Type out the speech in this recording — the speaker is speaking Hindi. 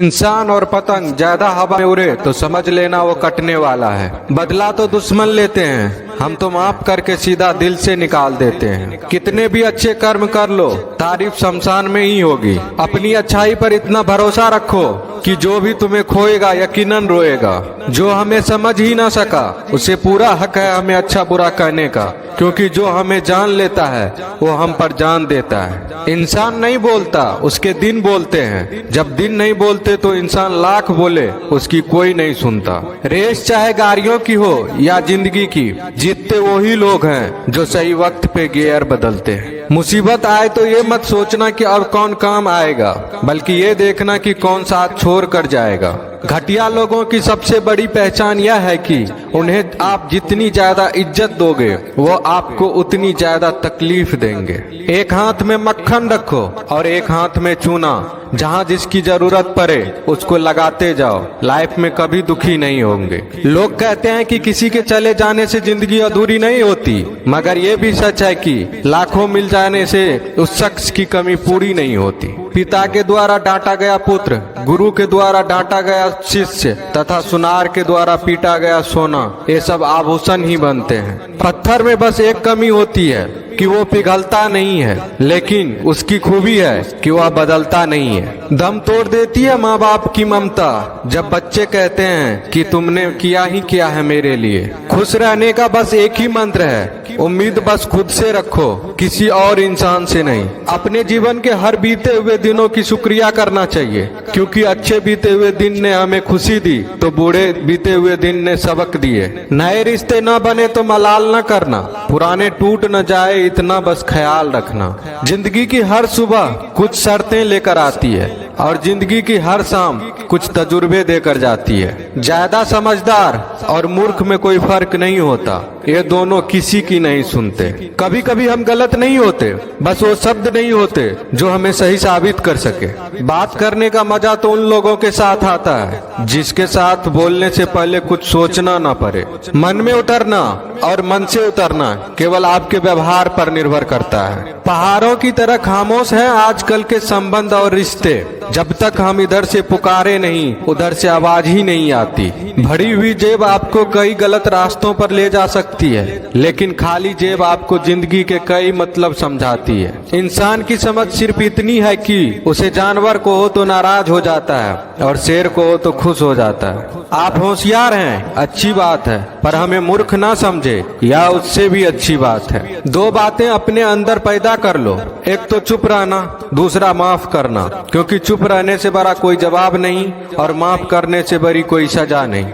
इंसान और पतंग ज्यादा हवा में उड़े तो समझ लेना वो कटने वाला है। बदला तो दुश्मन लेते हैं, हम तो माफ करके सीधा दिल से निकाल देते हैं। कितने भी अच्छे कर्म कर लो, तारीफ शमशान में ही होगी। अपनी अच्छाई पर इतना भरोसा रखो कि जो भी तुम्हें खोएगा यकीनन रोएगा। जो हमें समझ ही ना सका उसे पूरा हक है हमें अच्छा बुरा कहने का, क्योंकि जो हमें जान लेता है वो हम पर जान देता है। इंसान नहीं बोलता, उसके दिन बोलते हैं। जब दिन नहीं बोलते तो इंसान लाख बोले उसकी कोई नहीं सुनता। रेस चाहे गाड़ियों की हो या जिंदगी की, जीतते वही लोग हैं जो सही वक्त पे गियर बदलते हैं। मुसीबत आए तो ये मत सोचना कि अब कौन काम आएगा, बल्कि ये देखना कि कौन साथ छोड़ कर जाएगा। घटिया लोगों की सबसे बड़ी पहचान यह है कि उन्हें आप जितनी ज्यादा इज्जत दोगे वो आपको उतनी ज्यादा तकलीफ देंगे। एक हाथ में मक्खन रखो और एक हाथ में चूना। जहाँ जिसकी जरूरत पड़े उसको लगाते जाओ, लाइफ में कभी दुखी नहीं होंगे। लोग कहते हैं कि किसी के चले जाने से जिंदगी अधूरी नहीं होती, मगर ये भी सच है कि लाखों मिल जाने से उस शख्स की कमी पूरी नहीं होती। पिता के द्वारा डांटा गया पुत्र, गुरु के द्वारा डांटा गया शिष्य तथा सुनार के द्वारा पीटा गया सोना, ये सब आभूषण ही बनते हैं। पत्थर में बस एक कमी होती है कि वो पिघलता नहीं है, लेकिन उसकी खूबी है कि वह बदलता नहीं है। दम तोड़ देती है माँ बाप की ममता जब बच्चे कहते हैं कि तुमने किया ही क्या है मेरे लिए। खुश रहने का बस एक ही मंत्र है, उम्मीद बस खुद से रखो, किसी और इंसान से नहीं। अपने जीवन के हर बीते हुए दिनों की शुक्रिया करना चाहिए, क्योंकि अच्छे बीते हुए दिन ने हमें खुशी दी तो बूढ़े बीते हुए दिन ने सबक दिए। नए रिश्ते न बने तो मलाल न करना, पुराने टूट न जाए इतना बस ख्याल रखना। जिंदगी की हर सुबह कुछ शर्तें लेकर आती है और जिंदगी की हर शाम कुछ तजुर्बे देकर जाती है। ज्यादा समझदार और मूर्ख में कोई फर्क नहीं होता, ये दोनों किसी की नहीं सुनते। कभी कभी हम गलत नहीं होते, बस वो शब्द नहीं होते जो हमें सही साबित कर सके। बात करने का मजा तो उन लोगों के साथ आता है जिसके साथ बोलने से पहले कुछ सोचना ना पड़े। मन में उतरना और मन से उतरना केवल आपके व्यवहार पर निर्भर करता है। पहाड़ों की तरह खामोश हैं आजकल के संबंध और रिश्ते। जब तक हम इधर से पुकारे नहीं उधर से आवाज ही नहीं आती। भरी हुई जेब आपको कई गलत रास्तों पर ले जा सकती है, लेकिन खाली जेब आपको जिंदगी के कई मतलब समझाती है। इंसान की समझ सिर्फ इतनी है कि उसे जानवर को हो तो नाराज हो जाता है और शेर को हो तो खुश हो जाता है। आप होशियार हैं, अच्छी बात है, पर हमें मूर्ख ना समझे या उससे भी अच्छी बात है। दो बातें अपने अंदर पैदा कर लो, एक तो चुप रहना, दूसरा माफ करना, क्योंकि चुप रहने से बड़ा कोई जवाब नहीं और माफ करने से बड़ी कोई सजा नहीं।